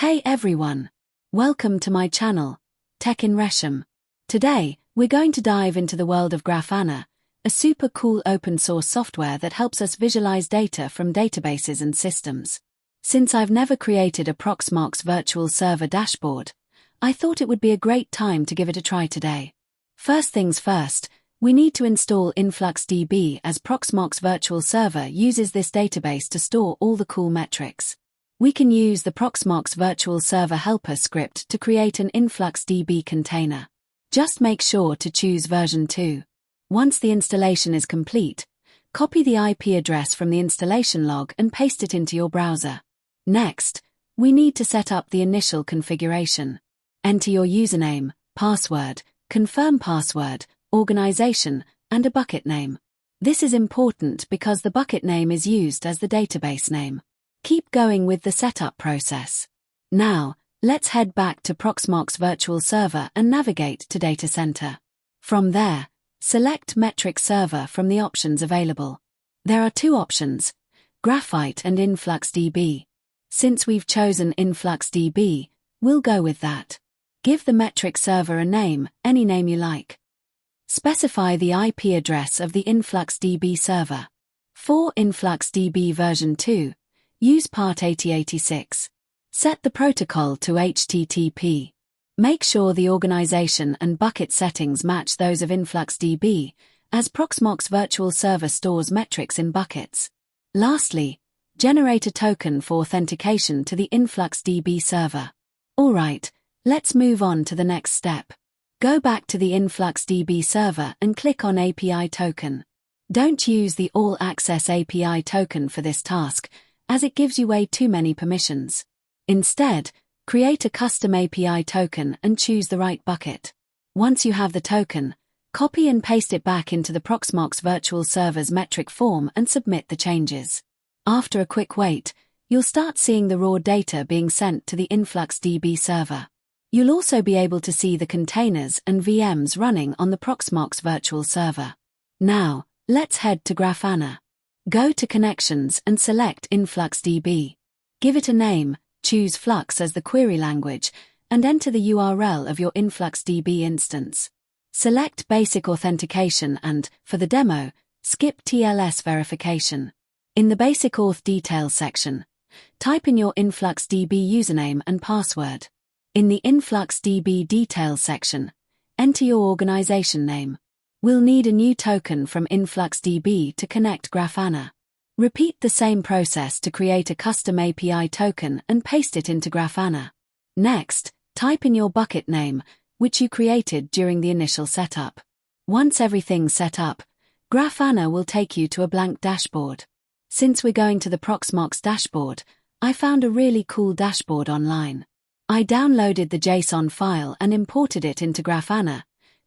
Hey everyone! Welcome to my channel, Tech in Resham. Today, we're going to dive into the world of Grafana, a super cool open source software that helps us visualize data from databases and systems. Since I've never created a Proxmox Virtual Server dashboard, I thought it would be a great time to give it a try today. First things first, we need to install InfluxDB, as Proxmox Virtual Server uses this database to store all the cool metrics. We can use the Proxmox Virtual Server helper script to create an InfluxDB container. Just make sure to choose version 2. Once the installation is complete, copy the IP address from the installation log and paste it into your browser. Next, we need to set up the initial configuration. Enter your username, password, confirm password, organization, and a bucket name. This is important because the bucket name is used as the database name. Keep going with the setup process. Now, let's head back to Proxmox Virtual Server and navigate to Data Center. From there, select Metric Server from the options available. There are two options, Graphite and InfluxDB. Since we've chosen InfluxDB, we'll go with that. Give the metric server a name, any name you like. Specify the IP address of the InfluxDB server. For InfluxDB version 2, use part 8086. Set the protocol to HTTP. Make sure the organization and bucket settings match those of InfluxDB, as Proxmox Virtual Server stores metrics in buckets. Lastly, generate a token for authentication to the InfluxDB server. Alright, let's move on to the next step. Go back to the InfluxDB server and click on API token. Don't use the All Access API token for this task, as it gives you way too many permissions. Instead, create a custom API token and choose the right bucket. Once you have the token, copy and paste it back into the Proxmox Virtual Server's metric form and submit the changes. After a quick wait, you'll start seeing the raw data being sent to the InfluxDB server. You'll also be able to see the containers and VMs running on the Proxmox Virtual Server. Now, let's head to Grafana. Go to Connections and select InfluxDB. Give it a name, choose Flux as the query language, and enter the URL of your InfluxDB instance. Select Basic Authentication and, for the demo, skip TLS verification. In the Basic Auth Details section, type in your InfluxDB username and password. In the InfluxDB Details section, enter your organization name. We'll need a new token from InfluxDB to connect Grafana. Repeat the same process to create a custom API token and paste it into Grafana. Next, type in your bucket name, which you created during the initial setup. Once everything's set up, Grafana will take you to a blank dashboard. Since we're going to the Proxmox dashboard, I found a really cool dashboard online. I downloaded the JSON file and imported it into Grafana,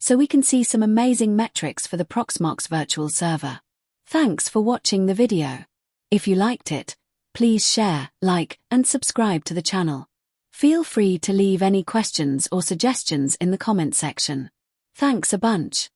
so we can see some amazing metrics for the Proxmox Virtual Server. Thanks for watching the video. If you liked it, please share, like, and subscribe to the channel. Feel free to leave any questions or suggestions in the comment section. Thanks a bunch.